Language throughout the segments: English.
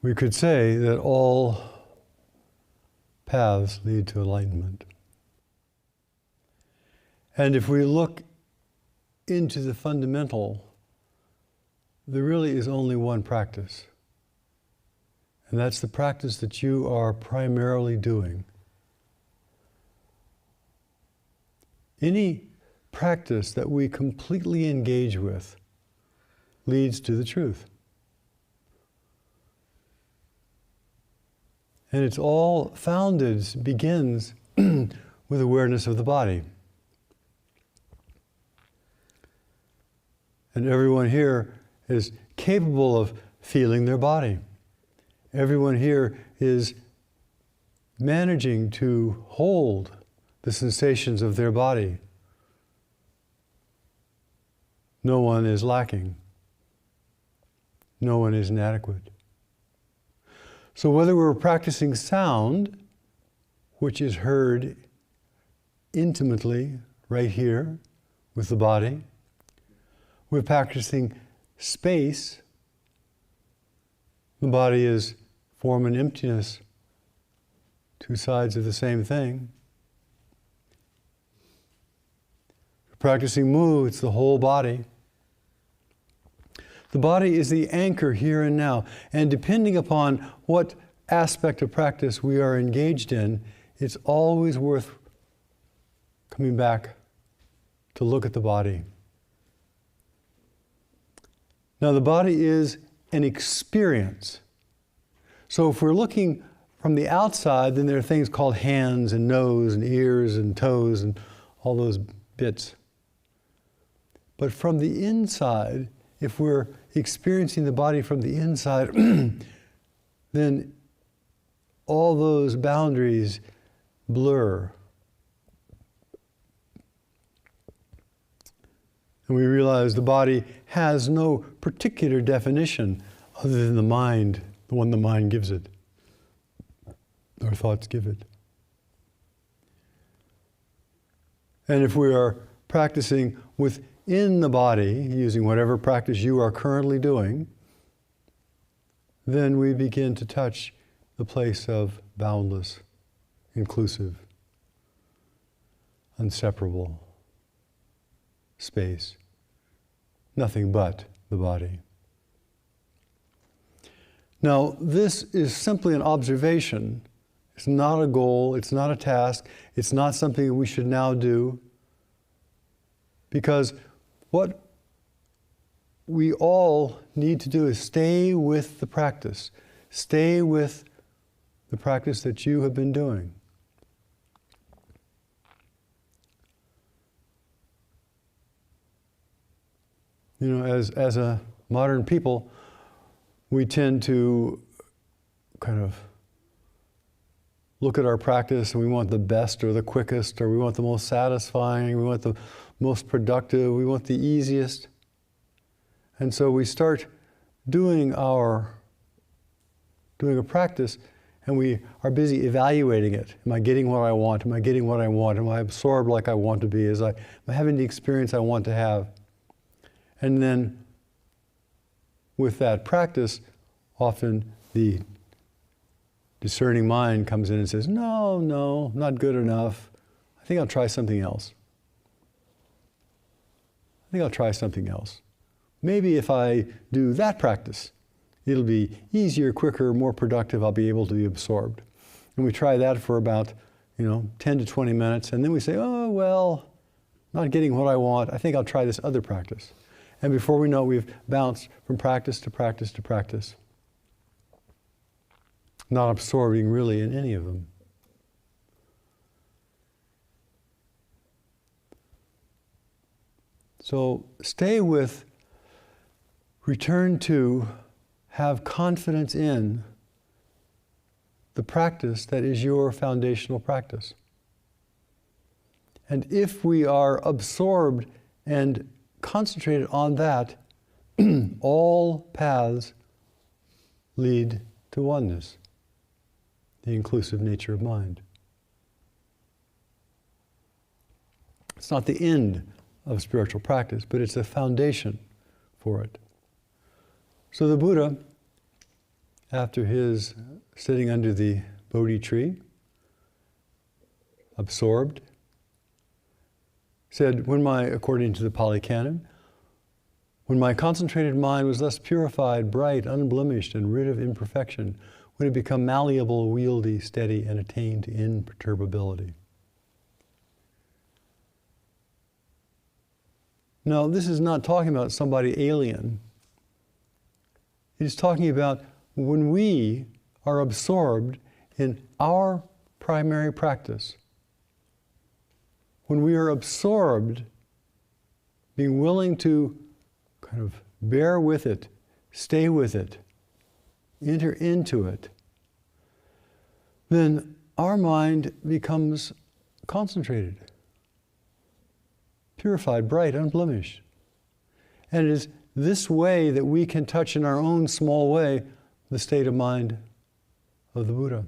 We could say that all paths lead to enlightenment. And if we look into the fundamental, there really is only one practice. And that's the practice that you are primarily doing. Any practice that we completely engage with leads to the truth. And it's all begins with awareness of the body. And everyone here is capable of feeling their body. Everyone here is managing to hold the sensations of their body. No one is lacking. No one is inadequate. So whether we're practicing sound, which is heard intimately right here with the body, we're practicing space. The body is form and emptiness, two sides of the same thing. We're practicing mu, it's the whole body. The body is the anchor here and now, and depending upon what aspect of practice we are engaged in, it's always worth coming back to look at the body. Now, the body is an experience. So if we're looking from the outside, then there are things called hands and nose and ears and toes and all those bits. But from the inside, if we're experiencing the body from the inside, then all those boundaries blur. And we realize the body has no particular definition other than the mind, the one the mind gives it. Our thoughts give it. And if we are practicing within the body, using whatever practice you are currently doing, then we begin to touch the place of boundless, inclusive, inseparable space. Nothing but the body. Now, this is simply an observation. It's not a goal, it's not a task, it's not something we should now do. Because what we all need to do is stay with the practice. Stay with the practice that you have been doing. You know, as a modern people, we tend to kind of look at our practice and we want the best or the quickest, or we want the most satisfying, we want the most productive, we want the easiest. And so we start doing a practice and we are busy evaluating it. Am I getting what I want? Am I getting what I want? Am I absorbed like I want to be? Am I having the experience I want to have? And then with that practice, often the discerning mind comes in and says, no, not good enough. I think I'll try something else. Maybe if I do that practice, it'll be easier, quicker, more productive, I'll be able to be absorbed. And we try that for about 10 to 20 minutes, and then we say, oh, well, not getting what I want, I think I'll try this other practice. And before we know it, we've bounced from practice to practice to practice, not absorbing really in any of them. So stay with, return to, have confidence in the practice that is your foundational practice. And if we are absorbed and concentrated on that, all paths lead to oneness, the inclusive nature of mind. It's not the end of spiritual practice, but it's a foundation for it. So the Buddha, after his sitting under the Bodhi tree, absorbed, said, according to the Pali Canon, when my concentrated mind was thus purified, bright, unblemished, and rid of imperfection, when it become malleable, wieldy, steady, and attained to imperturbability. Now, this is not talking about somebody alien. It is talking about when we are absorbed in our primary practice. When we are absorbed, being willing to kind of bear with it, stay with it, enter into it, then our mind becomes concentrated, purified, bright, unblemished. And it is this way that we can touch in our own small way the state of mind of the Buddha.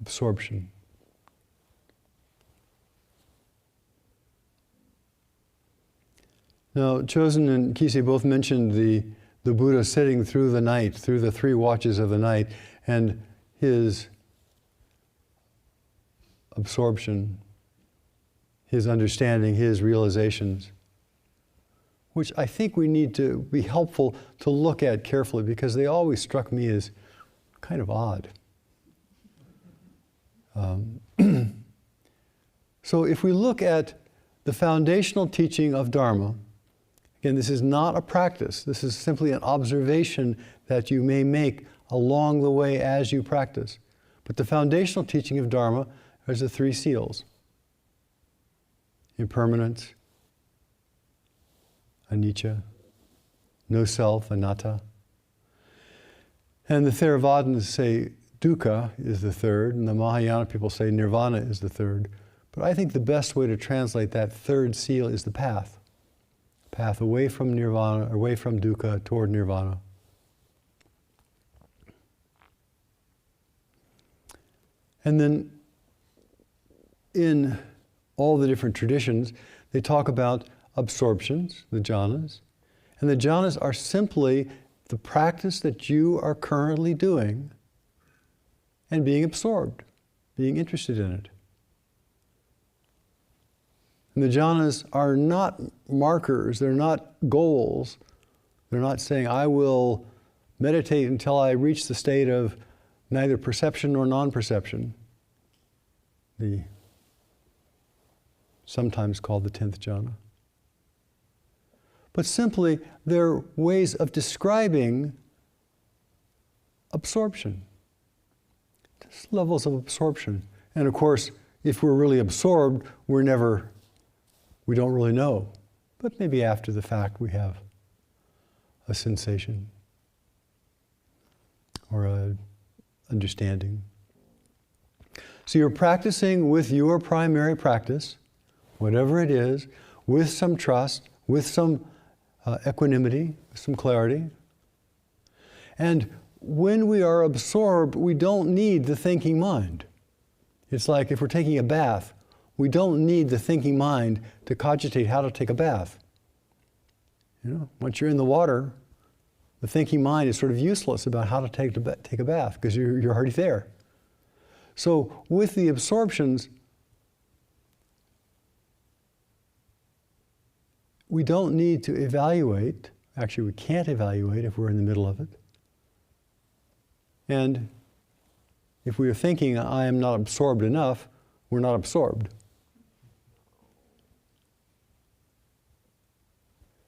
Absorption. Now, Chosen and Kisei both mentioned the Buddha sitting through the night, through the 3 watches of the night, and his absorption, his understanding, his realizations, which I think we need to be helpful to look at carefully because they always struck me as kind of odd. So if we look at the foundational teaching of Dharma, again, this is not a practice. This is simply an observation that you may make along the way as you practice. But the foundational teaching of Dharma is the 3 seals: impermanence, anicca, no self, anatta. And the Theravadins say dukkha is the 3rd, and the Mahayana people say nirvana is the 3rd. But I think the best way to translate that 3rd seal is the path. Path away from nirvana, away from dukkha, toward nirvana. And then in all the different traditions, they talk about absorptions, the jhanas. And the jhanas are simply the practice that you are currently doing and being absorbed, being interested in it. And the jhanas are not markers, they're not goals. They're not saying, I will meditate until I reach the state of neither perception nor non-perception, sometimes called the 10th jhana. But simply, they're ways of describing absorption, just levels of absorption. And of course, if we're really absorbed, we don't really know. But maybe after the fact we have a sensation or an understanding. So you're practicing with your primary practice, whatever it is, with some trust, with some equanimity, some clarity. And when we are absorbed, we don't need the thinking mind. It's like if we're taking a bath, we don't need the thinking mind to cogitate how to take a bath. Once you're in the water, the thinking mind is sort of useless about how to take a bath because you're already there. So with the absorptions, we don't need to evaluate. Actually, we can't evaluate if we're in the middle of it. And if we are thinking, I am not absorbed enough, we're not absorbed.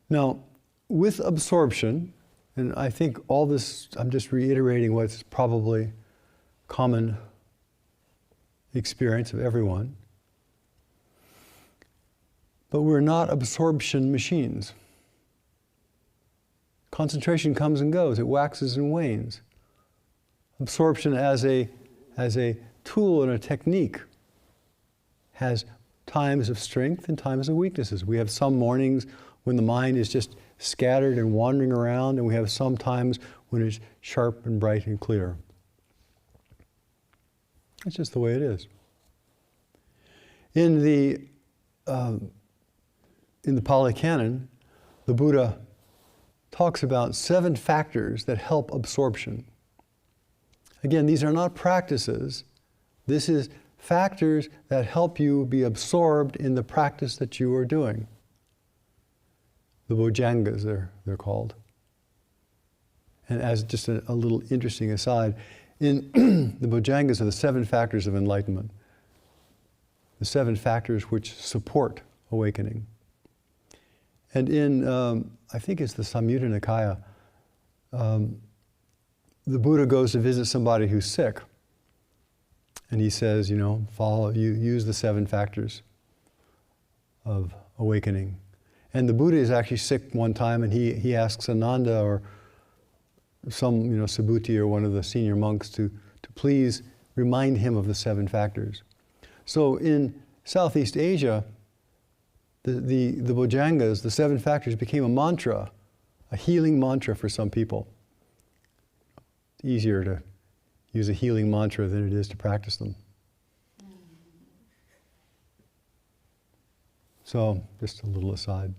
Now, with absorption, and I think all this, I'm just reiterating what's probably common experience of everyone, but we're not absorption machines. Concentration comes and goes, it waxes and wanes. Absorption as a tool and a technique has times of strength and times of weaknesses. We have some mornings when the mind is just scattered and wandering around, and we have some times when it's sharp and bright and clear. That's just the way it is. In the in the Pali Canon, the Buddha talks about 7 factors that help absorption. Again, these are not practices. This is factors that help you be absorbed in the practice that you are doing. The Bojjhangas, they're called. And as just a little interesting aside, in the Bojjhangas are the 7 factors of enlightenment. The 7 factors which support awakening. And in, I think it's the Samyutta Nikaya, the Buddha goes to visit somebody who's sick. And he says, use the 7 factors of awakening. And the Buddha is actually sick one time, and he asks Ananda or some, Subhuti or one of the senior monks to please remind him of the 7 factors. So in Southeast Asia, the Bojjhangas, the 7 factors, became a mantra, a healing mantra for some people. It's easier to use a healing mantra than it is to practice them. So, just a little aside.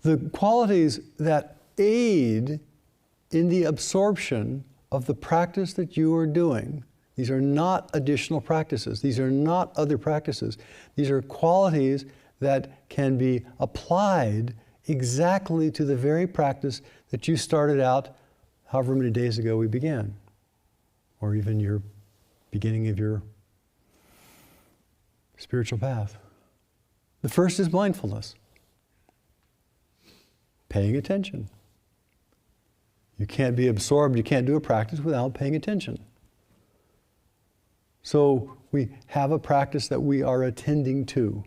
The qualities that aid in the absorption of the practice that you are doing, these are not additional practices. These are not other practices. These are qualities that can be applied exactly to the very practice that you started out however many days ago we began, or even your beginning of your spiritual path. The first is mindfulness. Paying attention. You can't be absorbed, you can't do a practice without paying attention. So we have a practice that we are attending to.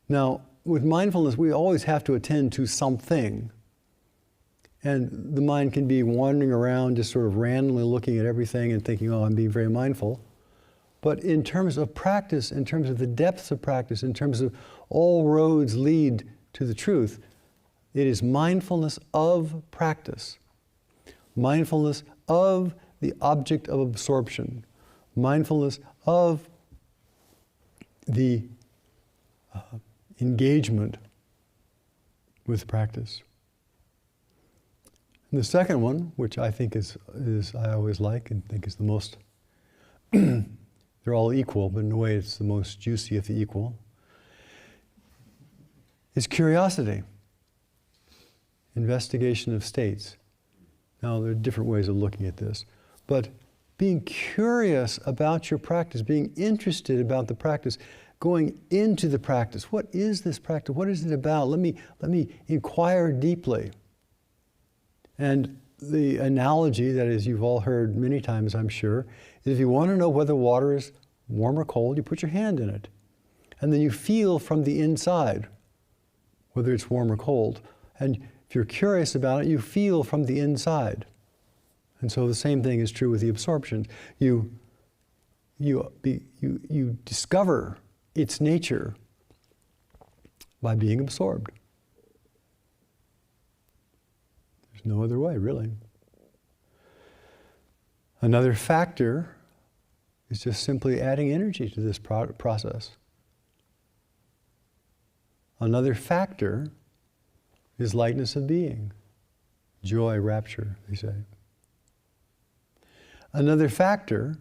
Now, with mindfulness, we always have to attend to something. And the mind can be wandering around, just sort of randomly looking at everything and thinking, I'm being very mindful. But in terms of practice, in terms of the depths of practice, in terms of all roads lead to the truth, it is mindfulness of practice. Mindfulness of the object of absorption. Mindfulness of the engagement with practice. And the second one, which I think is I always like and think is the most, they're all equal, but in a way it's the most juicy of the equal, is curiosity. Investigation of states. Now, there are different ways of looking at this, but being curious about your practice, being interested about the practice, going into the practice. What is this practice? What is it about? Let me inquire deeply. And the analogy that is you've all heard many times, I'm sure, is if you want to know whether water is warm or cold, you put your hand in it. And then you feel from the inside whether it's warm or cold. And if you're curious about it, you feel from the inside. And so the same thing is true with the absorption. You discover its nature by being absorbed. There's no other way, really. Another factor is just simply adding energy to this process. Another factor is lightness of being, joy, rapture, they say. Another factor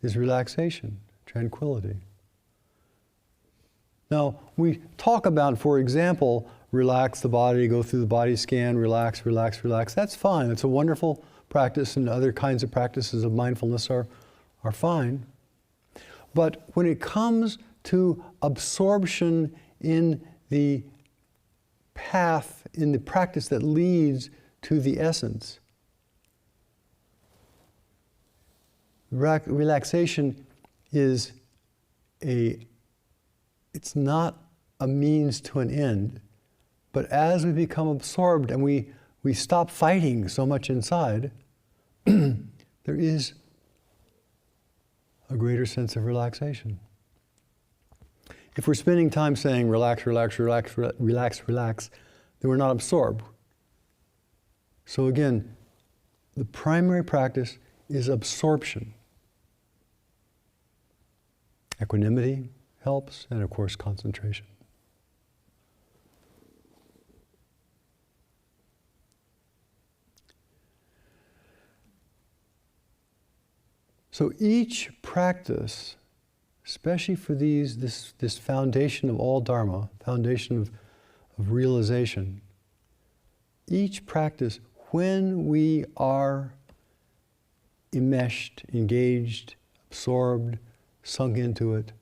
is relaxation, tranquility. Now, we talk about, for example, relax the body, go through the body scan, relax, relax, relax. That's fine. It's a wonderful practice, and other kinds of practices of mindfulness are fine. But when it comes to absorption in the path, in the practice that leads to the essence, relaxation is it's not a means to an end, but as we become absorbed and we stop fighting so much inside, there is a greater sense of relaxation. If we're spending time saying relax, relax, relax, relax, relax, then we're not absorbed. So again, the primary practice is absorption. Equanimity helps, and of course concentration. So each practice, especially for this foundation of all Dharma, foundation of realization, each practice, when we are enmeshed, engaged, absorbed, sunk into it,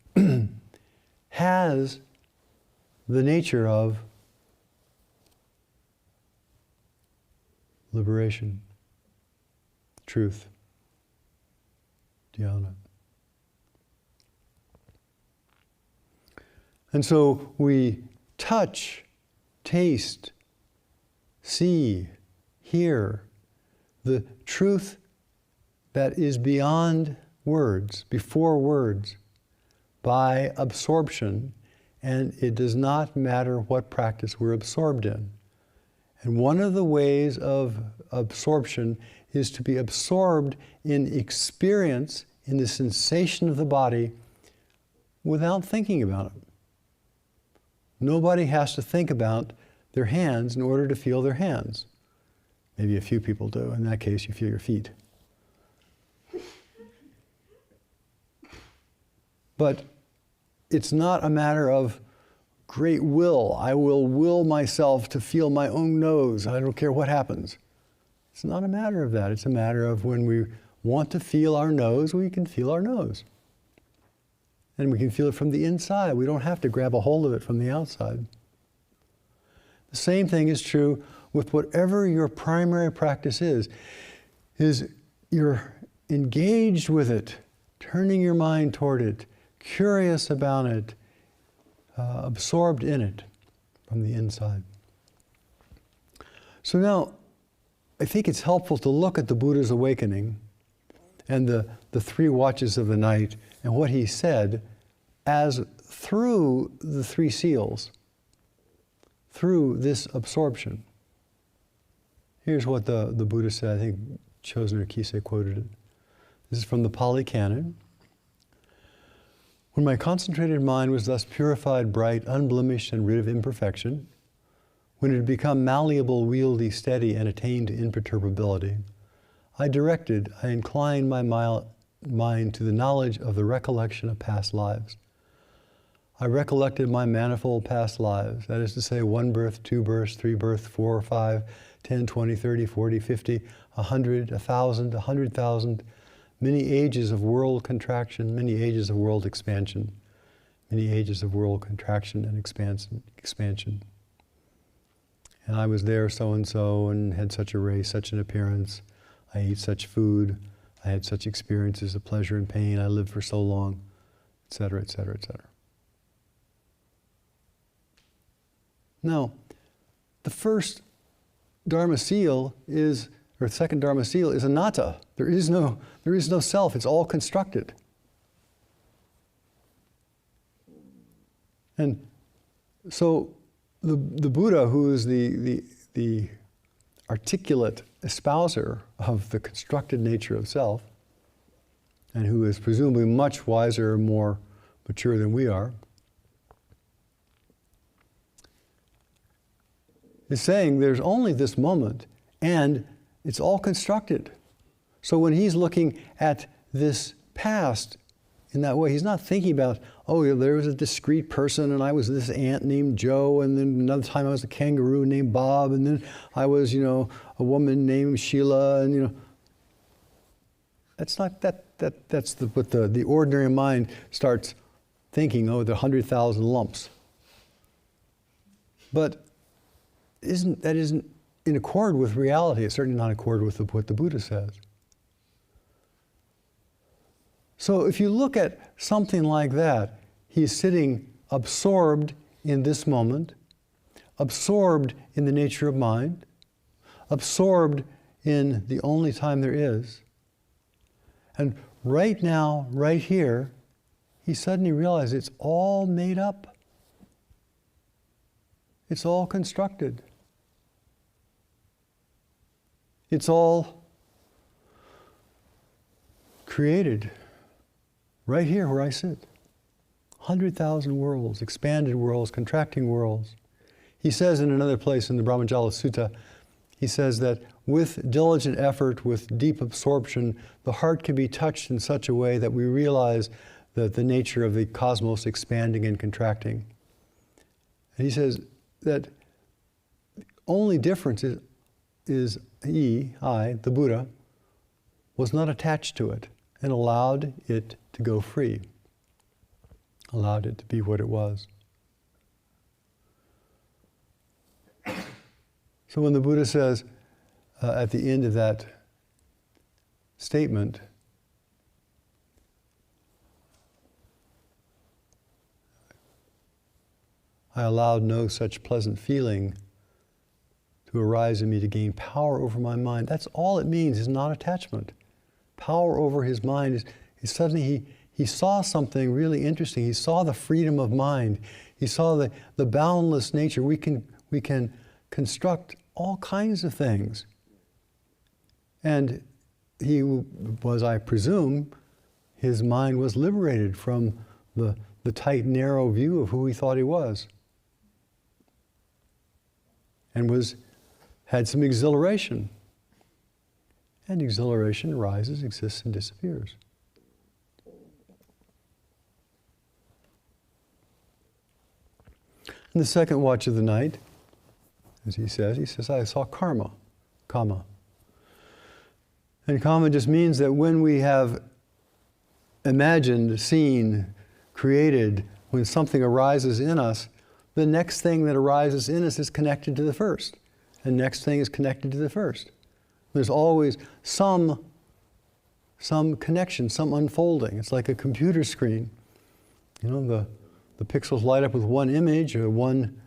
has the nature of liberation, truth, dhyana. And so we touch, taste, see, hear the truth that is beyond words, before words, by absorption, and it does not matter what practice we're absorbed in. And one of the ways of absorption is to be absorbed in experience, in the sensation of the body, without thinking about it. Nobody has to think about their hands in order to feel their hands. Maybe a few people do. In that case, you feel your feet. But it's not a matter of great will. I will myself to feel my own nose. I don't care what happens. It's not a matter of that. It's a matter of when we want to feel our nose, we can feel our nose. And we can feel it from the inside. We don't have to grab a hold of it from the outside. The same thing is true with whatever your primary practice is you're engaged with it, turning your mind toward it, curious about it, absorbed in it from the inside. So now, I think it's helpful to look at the Buddha's awakening and the 3 watches of the night and what he said as through the 3 seals, through this absorption. Here's what the Buddha said. I think Chosen Kise quoted it. This is from the Pali Canon. When my concentrated mind was thus purified, bright, unblemished, and rid of imperfection, when it had become malleable, wieldy, steady, and attained to imperturbability, I inclined my mind to the knowledge of the recollection of past lives. I recollected my manifold past lives, that is to say, 1 birth, 2 births, 3 births, 4 or 5, 10, 20, 30, 40, 50, 100, 1,000, 100,000, many ages of world contraction, many ages of world expansion, many ages of world contraction and expansion. And I was there so-and-so and had such a race, such an appearance. I ate such food. I had such experiences of pleasure and pain. I lived for so long, etc., etc., etc. Now, the first Dharma seal is, or second Dharma seal is anatta. There is no self. It's all constructed. And so the Buddha, who is the articulate espouser of the constructed nature of self, and who is presumably much wiser and more mature than we are, is saying there's only this moment, and it's all constructed. So when he's looking at this past in that way, he's not thinking about, oh, there was a discrete person, and I was this ant named Joe, and then another time I was a kangaroo named Bob, and then I was, a woman named Sheila, and that's not that's what the ordinary mind starts thinking. Oh, the 100,000 lumps. But isn't in accord with reality. It's certainly not in accord with what the Buddha says. So if you look at something like that, he's sitting absorbed in this moment, absorbed in the nature of mind, absorbed in the only time there is. And right now, right here, he suddenly realized it's all made up. It's all constructed. It's all created right here where I sit. 100,000 worlds, expanded worlds, contracting worlds. He says in another place in the Brahmajala Sutta, he says that with diligent effort, with deep absorption, the heart can be touched in such a way that we realize that the nature of the cosmos expanding and contracting. And he says that the only difference is I, the Buddha, was not attached to it and allowed it to go free, allowed it to be what it was. So when the Buddha says at the end of that statement, I allowed no such pleasant feeling to arise in me to gain power over my mind. That's all it means, is non-attachment. Power over his mind is suddenly he saw something really interesting. He saw the freedom of mind. He saw the boundless nature. We can construct all kinds of things. And he was, I presume, his mind was liberated from the tight, narrow view of who he thought he was. And had some exhilaration. And exhilaration arises, exists, and disappears. In the second watch of the night, as he says, I saw kama. And kama just means that when we have imagined, seen, created, when something arises in us, the next thing that arises in us is connected to the first. And next thing is connected to the first. There's always some connection, some unfolding. It's like a computer screen. You know, the pixels light up with one image or one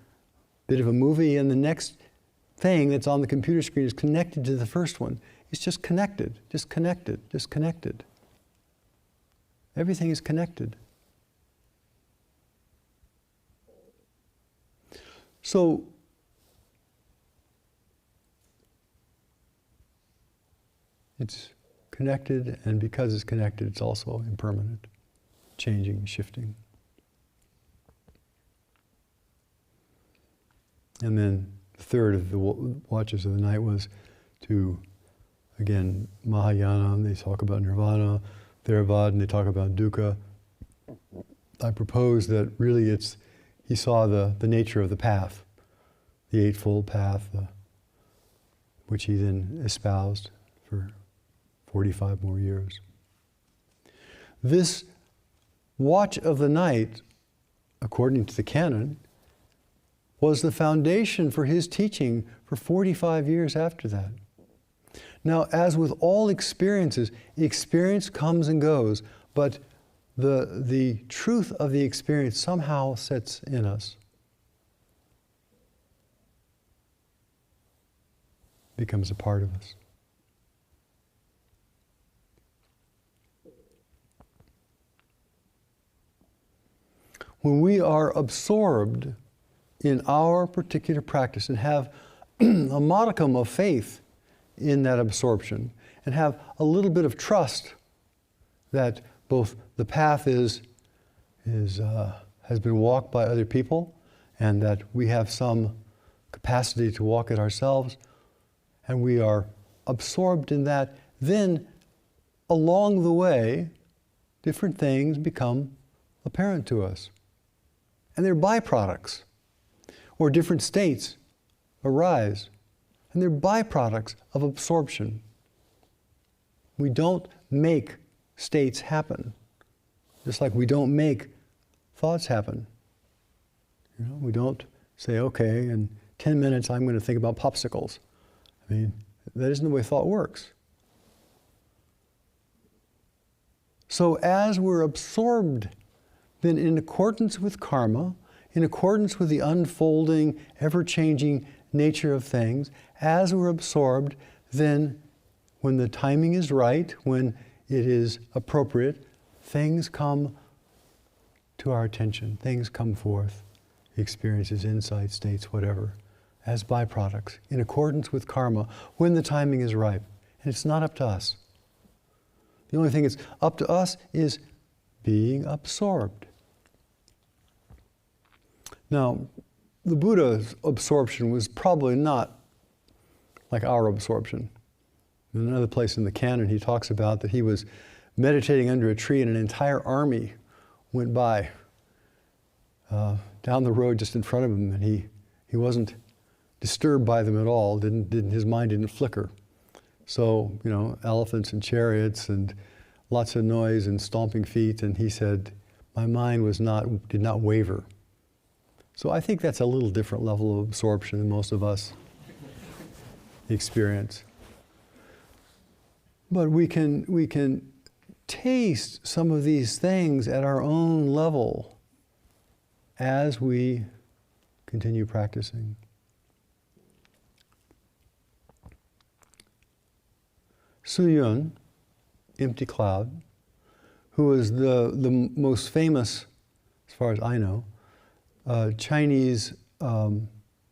bit of a movie, and the next thing that's on the computer screen is connected to the first one. It's just connected, just connected, just connected. Everything is connected. So, it's connected, and because it's connected, it's also impermanent, changing, shifting. And then the third of the watches of the night was to, again, Mahayana, and they talk about nirvana, Theravada, and they talk about dukkha. I propose that really he saw the nature of the path, the Eightfold Path, which he then espoused for 45 more years. This watch of the night, according to the canon, was the foundation for his teaching for 45 years after that. Now, as with all experiences, experience comes and goes, but the truth of the experience somehow sets in us, becomes a part of us. When we are absorbed in our particular practice and have a modicum of faith in that absorption and have a little bit of trust that both the path has been walked by other people and that we have some capacity to walk it ourselves, and we are absorbed in that, then along the way, different things become apparent to us. And they're byproducts. Or different states arise, and they're byproducts of absorption. We don't make states happen, just like we don't make thoughts happen. You know, we don't say, okay, in 10 minutes I'm going to think about popsicles. I mean, that isn't the way thought works. So as we're absorbed, then in accordance with karma, in accordance with the unfolding, ever-changing nature of things, as we're absorbed, then when the timing is right, when it is appropriate, things come to our attention, things come forth, experiences, insights, states, whatever, as byproducts, in accordance with karma, when the timing is ripe. And it's not up to us. The only thing that's up to us is being absorbed. Now, the Buddha's absorption was probably not like our absorption. In another place in the canon, he talks about that he was meditating under a tree and an entire army went by down the road just in front of him, and he wasn't disturbed by them at all. His mind didn't flicker. So, elephants and chariots and lots of noise and stomping feet, and he said, my mind did not waver. So I think that's a little different level of absorption than most of us experience. But we can taste some of these things at our own level as we continue practicing. Suyun, empty cloud, who was the most famous, as far as I know, Chinese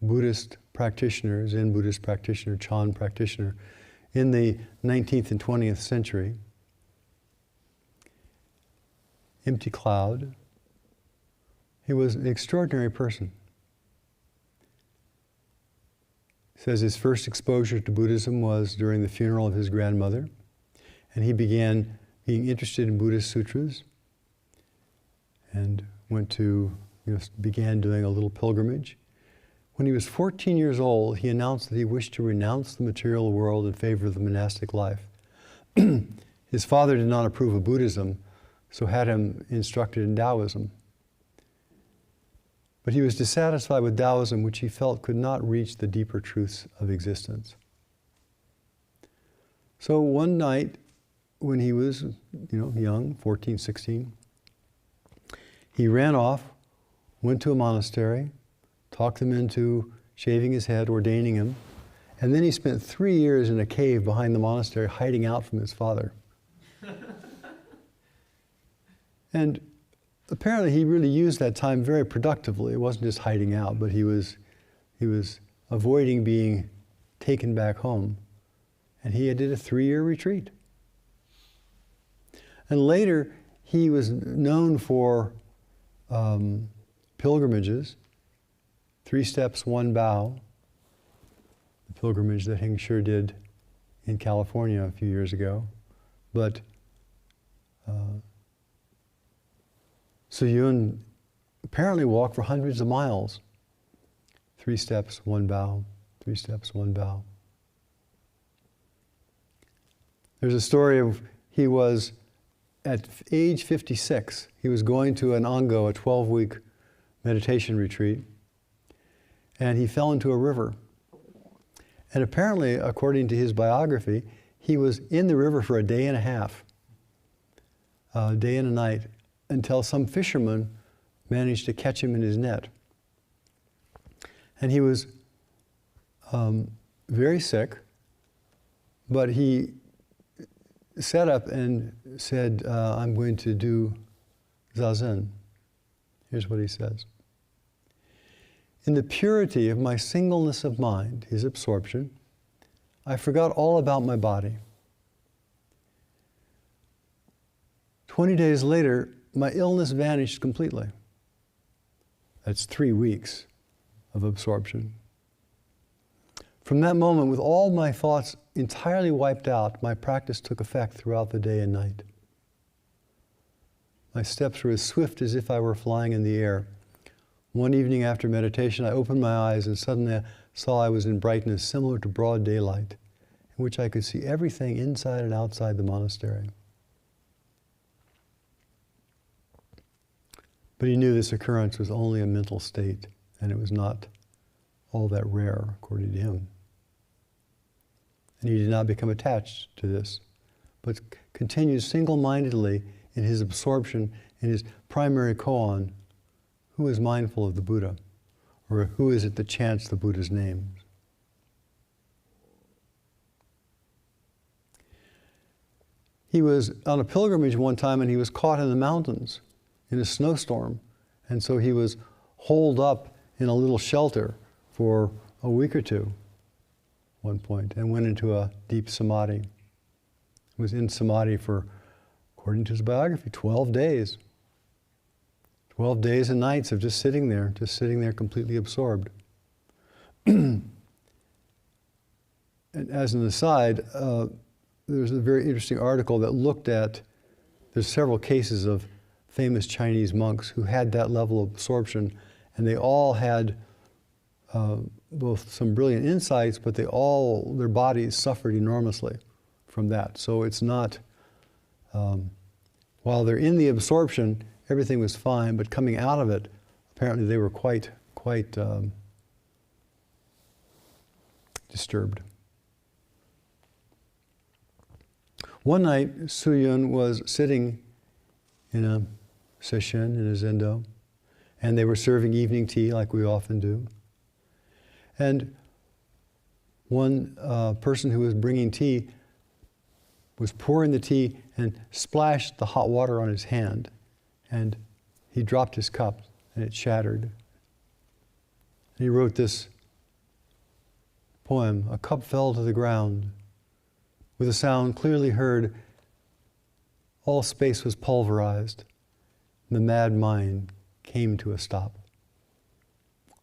Buddhist practitioner, Zen Buddhist practitioner, Chan practitioner, in the 19th and 20th century. Empty cloud. He was an extraordinary person. He says his first exposure to Buddhism was during the funeral of his grandmother, and he began being interested in Buddhist sutras and began doing a little pilgrimage. When he was 14 years old, he announced that he wished to renounce the material world in favor of the monastic life. His father did not approve of Buddhism, so had him instructed in Taoism. But he was dissatisfied with Taoism, which he felt could not reach the deeper truths of existence. So one night, when he was, young, 14, 16, he ran off, went to a monastery, talked them into shaving his head, ordaining him, and then he spent 3 years in a cave behind the monastery, hiding out from his father. And apparently he really used that time very productively. It wasn't just hiding out, but he was avoiding being taken back home. And he did a 3-year retreat. And later, he was known for pilgrimages, 3 steps, 1 bow, the pilgrimage that Heng Sure did in California a few years ago. But Suyun apparently walked for hundreds of miles. 3 steps, 1 bow, 3 steps, 1 bow. There's a story of he was at age 56, he was going to an Ango, a 12-week meditation retreat, and he fell into a river. And apparently, according to his biography, he was in the river for a day and a half, a day and a night, until some fisherman managed to catch him in his net. And he was very sick, but he sat up and said, I'm going to do Zazen. Here's what he says. In the purity of my singleness of mind, his absorption, I forgot all about my body. 20 days later, my illness vanished completely. That's 3 weeks of absorption. From that moment, with all my thoughts entirely wiped out, my practice took effect throughout the day and night. My steps were as swift as if I were flying in the air. One evening after meditation, I opened my eyes and suddenly I saw I was in brightness similar to broad daylight, in which I could see everything inside and outside the monastery. But he knew this occurrence was only a mental state, and it was not all that rare, according to him. And he did not become attached to this, but continued single-mindedly in his absorption in his primary koan, who is mindful of the Buddha, or who is it that chants the Buddha's name. He was on a pilgrimage one time and he was caught in the mountains in a snowstorm, and so he was holed up in a little shelter for a week or two, one point, and went into a deep samadhi. He was in samadhi for, according to his biography, 12 days. 12 days and nights of just sitting there completely absorbed. and as an aside, there's a very interesting article that looked at, there's several cases of famous Chinese monks who had that level of absorption, and they all had both some brilliant insights, but their bodies suffered enormously from that. So it's not, while they're in the absorption, everything was fine, but coming out of it, apparently they were quite disturbed. One night, Suyun was sitting in a sesshin, in a zendo, and they were serving evening tea like we often do. And one person who was bringing tea was pouring the tea and splashed the hot water on his hand, and he dropped his cup and it shattered. And he wrote this poem, "A cup fell to the ground. With a sound clearly heard, all space was pulverized. The mad mind came to a stop."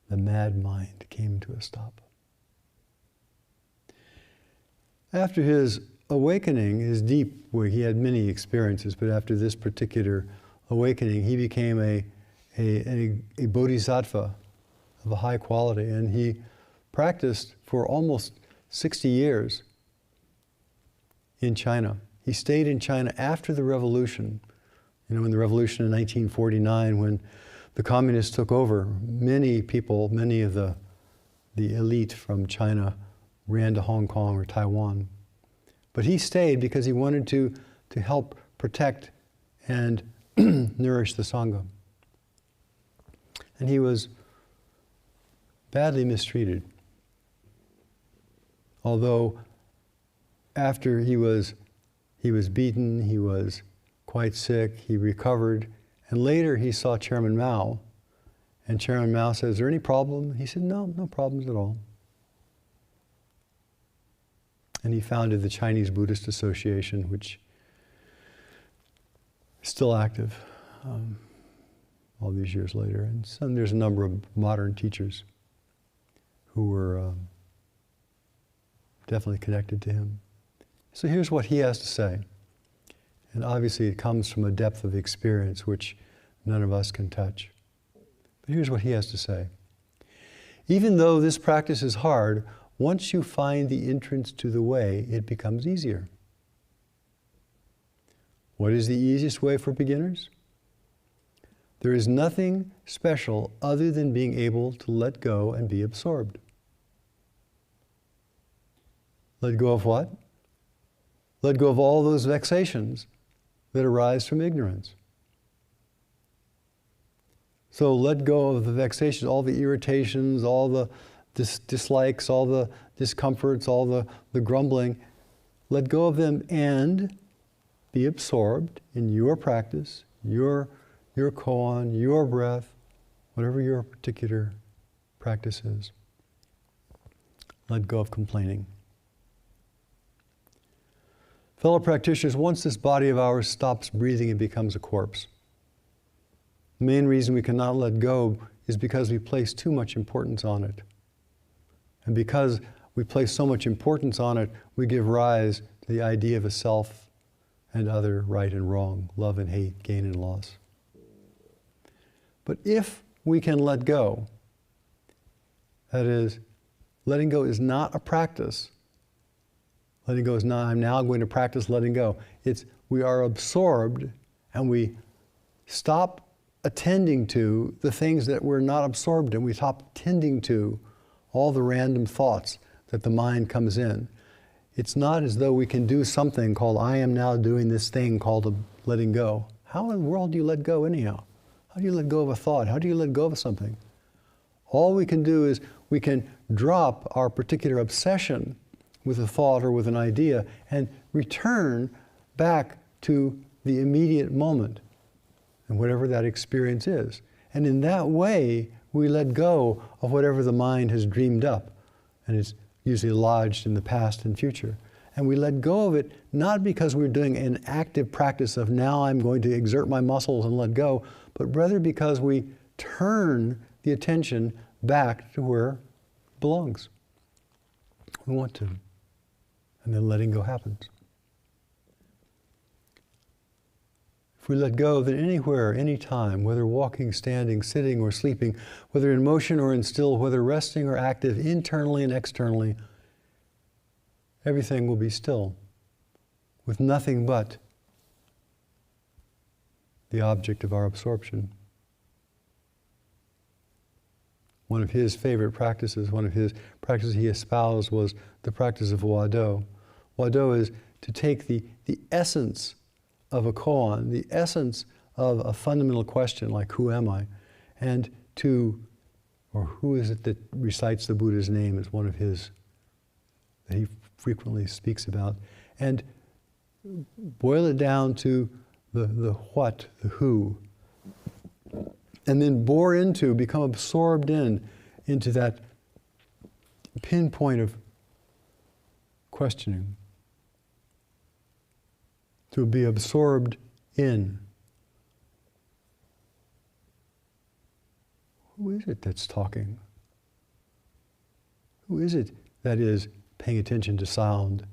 The mad mind came to a stop. After his awakening, his deep, well, he had many experiences, but after this particular awakening, he became a bodhisattva of a high quality, and he practiced for almost 60 years in China. He stayed in China after the revolution. You know, in the revolution in 1949, when the communists took over, many people, many of the elite from China ran to Hong Kong or Taiwan. But he stayed because he wanted to help protect and nourish the Sangha. And he was badly mistreated. Although after he was beaten, he was quite sick, he recovered, and later he saw Chairman Mao, and Chairman Mao said, "Is there any problem?" He said, "No, no problems at all." And he founded the Chinese Buddhist Association, which is still active all these years later. And there's a number of modern teachers who were definitely connected to him. So here's what he has to say. And obviously it comes from a depth of experience which none of us can touch. But here's what he has to say. "Even though this practice is hard, once you find the entrance to the way, it becomes easier." What is the easiest way for beginners? There is nothing special other than being able to let go and be absorbed. Let go of what? Let go of all those vexations that arise from ignorance. So let go of the vexations, all the irritations, all the dislikes, all the discomforts, all the grumbling. Let go of them and be absorbed in your practice, your koan, your breath, whatever your particular practice is. Let go of complaining. Fellow practitioners, once this body of ours stops breathing, it becomes a corpse. The main reason we cannot let go is because we place too much importance on it. And because we place so much importance on it, we give rise to the idea of a self and other, right and wrong, love and hate, gain and loss. But if we can let go, that is, letting go is not a practice. Letting go is not, I'm now going to practice letting go. It's, we are absorbed and we stop attending to the things that we're not absorbed in. We stop tending to all the random thoughts that the mind comes in. It's not as though we can do something called, I am now doing this thing called letting go. How in the world do you let go anyhow? How do you let go of a thought? How do you let go of something? All we can do is we can drop our particular obsession with a thought or with an idea and return back to the immediate moment and whatever that experience is. And in that way, we let go of whatever the mind has dreamed up, and it's usually lodged in the past and future. And we let go of it not because we're doing an active practice of now I'm going to exert my muscles and let go, but rather because we turn the attention back to where it belongs. We want to. And then letting go happens. If we let go, then anywhere, anytime, whether walking, standing, sitting, or sleeping, whether in motion or in still, whether resting or active, internally and externally, everything will be still, with nothing but the object of our absorption. One of his favorite practices, one of his practices he espoused was the practice of Wado. Wado is to take the essence of a koan, the essence of a fundamental question like who am I, and or who is it that recites the Buddha's name is one of his that he frequently speaks about, and boil it down to the what, the who, and then become absorbed into that pinpoint of questioning. To be absorbed in. Who is it that's talking? Who is it that is paying attention to sound?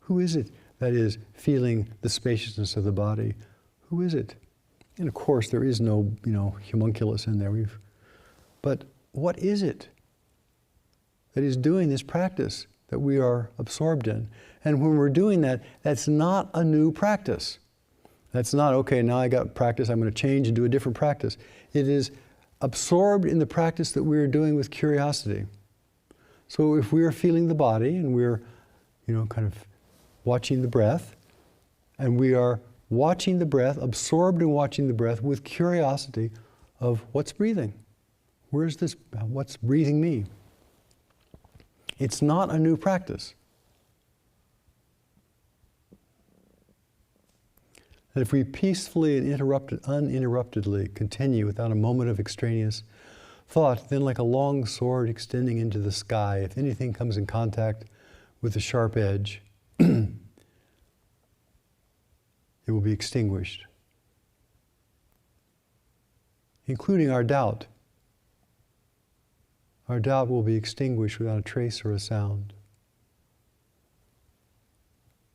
Who is it that is feeling the spaciousness of the body? Who is it? And of course, there is no, homunculus in there. But what is it that is doing this practice that we are absorbed in? And when we're doing that, that's not a new practice. That's not, okay, now I got practice, I'm going to change and do a different practice. It is absorbed in the practice that we're doing with curiosity. So if we're feeling the body and we're, kind of watching the breath, and we are watching the breath, absorbed in watching the breath with curiosity of what's breathing. Where's this, what's breathing me? It's not a new practice. And if we peacefully and uninterruptedly continue without a moment of extraneous thought, then like a long sword extending into the sky, if anything comes in contact with the sharp edge, it will be extinguished, including our doubt. Our doubt will be extinguished without a trace or a sound.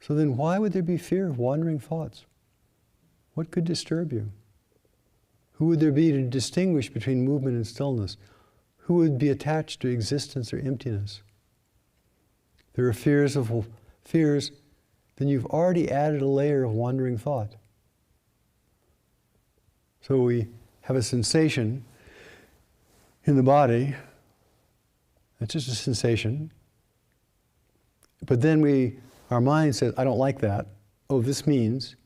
So then why would there be fear of wandering thoughts? What could disturb you? Who would there be to distinguish between movement and stillness? Who would be attached to existence or emptiness? There are fears, then you've already added a layer of wandering thought. So we have a sensation in the body. It's just a sensation. But then our mind says, I don't like that. Oh, this means.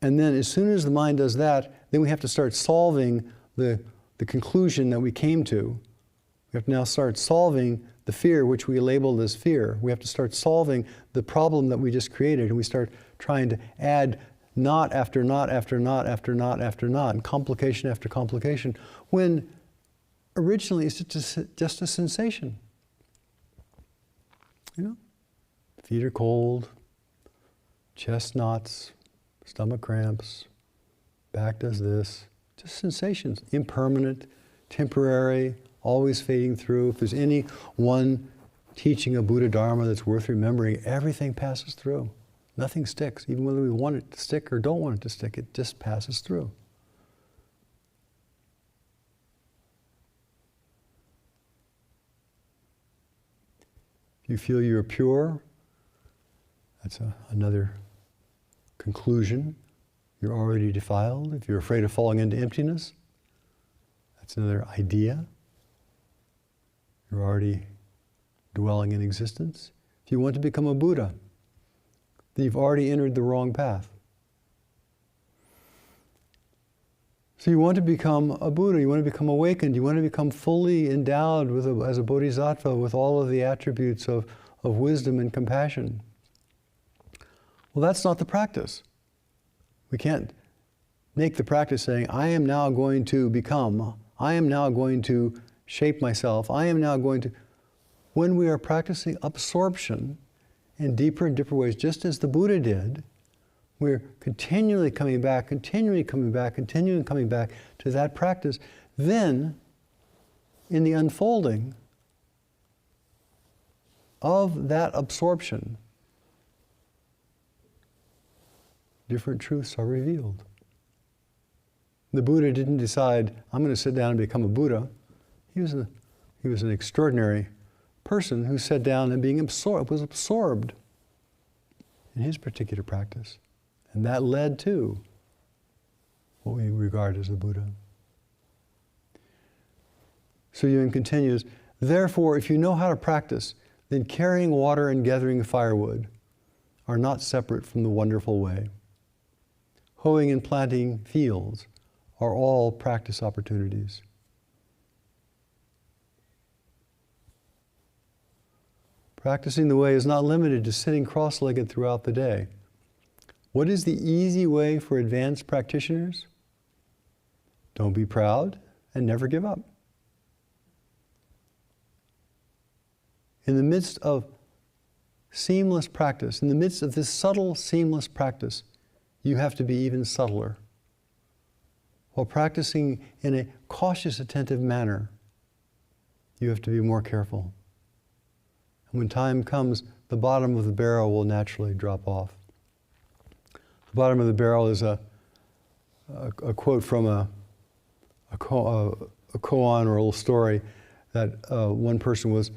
And then as soon as the mind does that, then we have to start solving the conclusion that we came to. We have to now start solving the fear which we labeled as fear. We have to start solving the problem that we just created, and we start trying to add knot after knot after knot after knot after knot, and complication after complication, when originally it's just a sensation. Feet are cold, chest knots, stomach cramps, back does this. Just sensations, impermanent, temporary, always fading through. If there's any one teaching of Buddha Dharma that's worth remembering, everything passes through. Nothing sticks, even whether we want it to stick or don't want it to stick, it just passes through. If you feel you're pure, that's another conclusion. You're already defiled. If you're afraid of falling into emptiness, that's another idea. You're already dwelling in existence. If you want to become a Buddha, then you've already entered the wrong path. So you want to become a Buddha, you want to become awakened, you want to become fully endowed as a bodhisattva with all of the attributes of wisdom and compassion. Well, that's not the practice. We can't make the practice saying, I am now going to become, I am now going to shape myself, I am now going to... When we are practicing absorption in deeper and deeper ways, just as the Buddha did, we're continually coming back to that practice. Then, in the unfolding of that absorption, different truths are revealed. The Buddha didn't decide, I'm going to sit down and become a Buddha. He was an extraordinary person who sat down and was absorbed in his particular practice. And that led to what we regard as the Buddha. So Yun continues, therefore, if you know how to practice, then carrying water and gathering firewood are not separate from the wonderful way. Hoeing and planting fields are all practice opportunities. Practicing the way is not limited to sitting cross-legged throughout the day. What is the easy way for advanced practitioners? Don't be proud and never give up. In the midst of seamless practice, in the midst of this subtle, seamless practice, you have to be even subtler. While practicing in a cautious, attentive manner, you have to be more careful. And when time comes, the bottom of the barrel will naturally drop off. The bottom of the barrel is a quote from a koan or a little story that one person was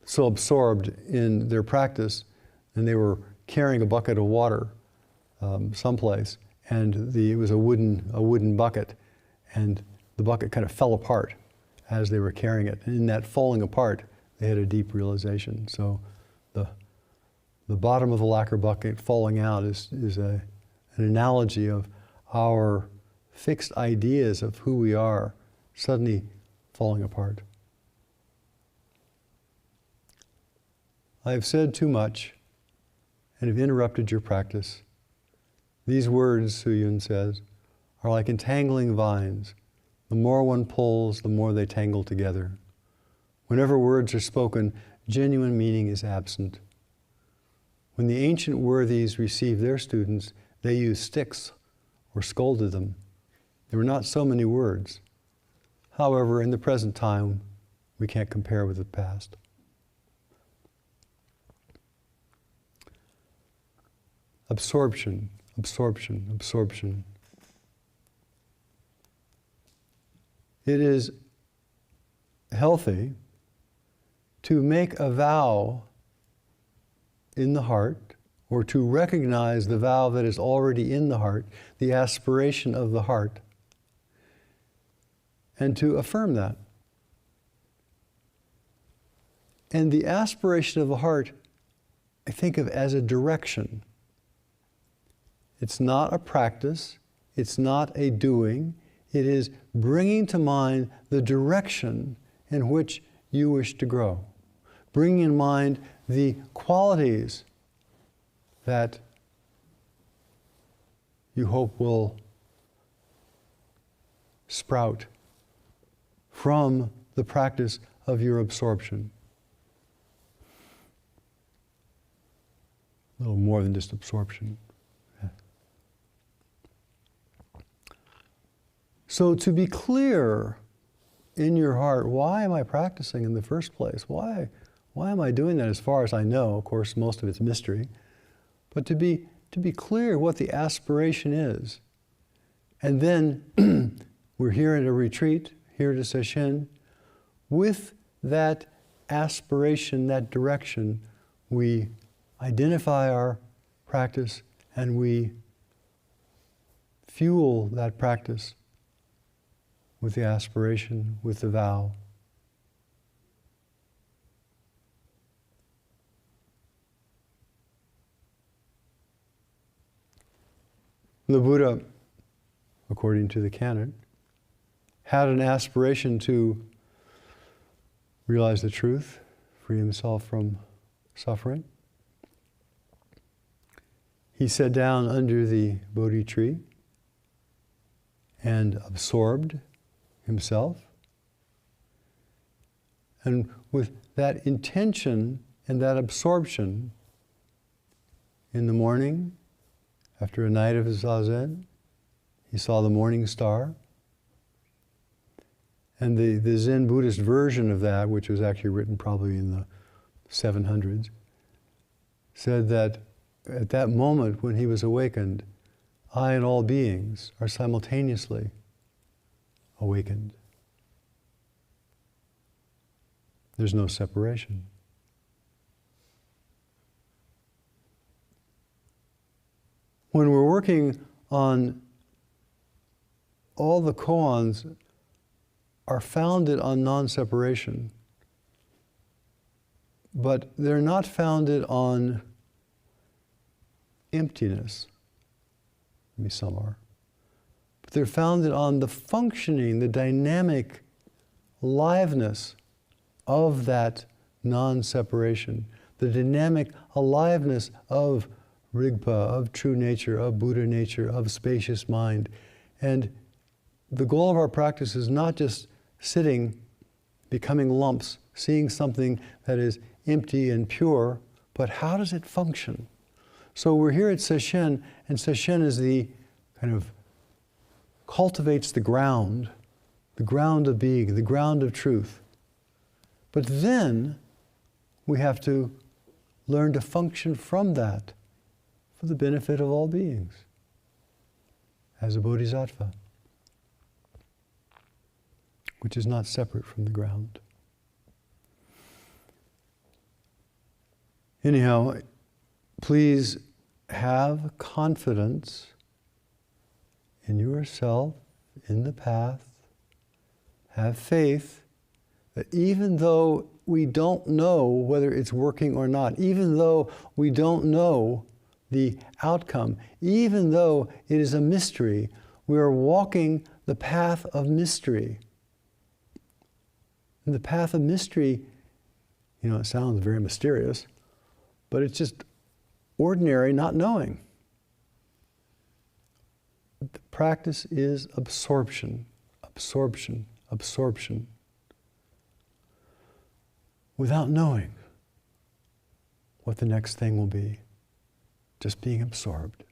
so absorbed in their practice, and they were carrying a bucket of water someplace, and it was a wooden bucket, and the bucket kind of fell apart as they were carrying it. And in that falling apart, they had a deep realization. So the bottom of the lacquer bucket falling out is an analogy of our fixed ideas of who we are suddenly falling apart. I have said too much and have interrupted your practice. These words, Suyun says, are like entangling vines. The more one pulls, the more they tangle together. Whenever words are spoken, genuine meaning is absent. When the ancient worthies received their students, they used sticks or scolded them. There were not so many words. However, in the present time, we can't compare with the past. Absorption, absorption, absorption. It is healthy to make a vow in the heart, or to recognize the vow that is already in the heart, the aspiration of the heart, and to affirm that. And the aspiration of the heart, I think of as a direction. It's not a practice, it's not a doing, it is bringing to mind the direction in which you wish to grow. Bringing in mind the qualities that you hope will sprout from the practice of your absorption. A little more than just absorption. So to be clear in your heart, why am I practicing in the first place? Why am I doing that as far as I know? Of course, most of it's mystery. But to be clear what the aspiration is. And then we're here at a retreat, here at a sesshin. With that aspiration, that direction, we identify our practice and we fuel that practice with the aspiration, with the vow. The Buddha, according to the canon, had an aspiration to realize the truth, free himself from suffering. He sat down under the Bodhi tree and absorbed himself. And with that intention and that absorption, in the morning, after a night of zazen, he saw the morning star. And the Zen Buddhist version of that, which was actually written probably in the 700s, said that at that moment when he was awakened, I and all beings are simultaneously awakened. There's no separation. When we're working on all the koans are founded on non-separation, but they're not founded on emptiness. Maybe some are. But they're founded on the functioning, the dynamic aliveness of that non-separation, the dynamic aliveness of Rigpa, of true nature, of Buddha nature, of spacious mind. And the goal of our practice is not just sitting, becoming lumps, seeing something that is empty and pure, but how does it function? So we're here at Sesshin, and Sesshin is the kind of cultivates the ground of being, the ground of truth. But then we have to learn to function from that for the benefit of all beings as a bodhisattva, which is not separate from the ground. Anyhow, please have confidence in yourself, in the path. Have faith that even though we don't know whether it's working or not, even though we don't know the outcome, even though it is a mystery, we are walking the path of mystery. And the path of mystery, it sounds very mysterious, but it's just ordinary not knowing. The practice is absorption, absorption, absorption, without knowing what the next thing will be, just being absorbed.